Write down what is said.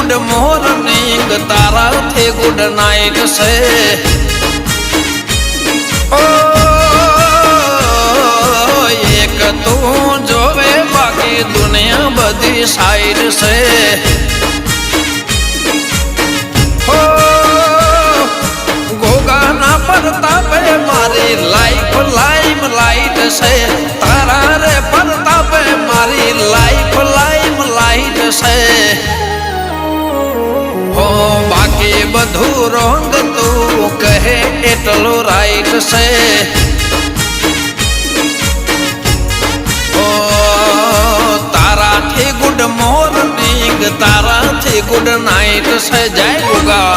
Good morning તારાથી good night છે ઓ એક તું જોવે બાકી દુનિયા બધી સાઈડ છે ઓ ગોગાના પ્રતાપે મારી લાઈફ લાઈટ છે તારા રે પ્રતાપે મારી લાઈફ લાઈટ છે ઓ બાકી બધું રોંગ તું કહે એટલું રાઈટ છે ઓ તારાથી ગુડ મોર્નિંગ તારાથી ગુડ નાઇટ છે જય ગોગા।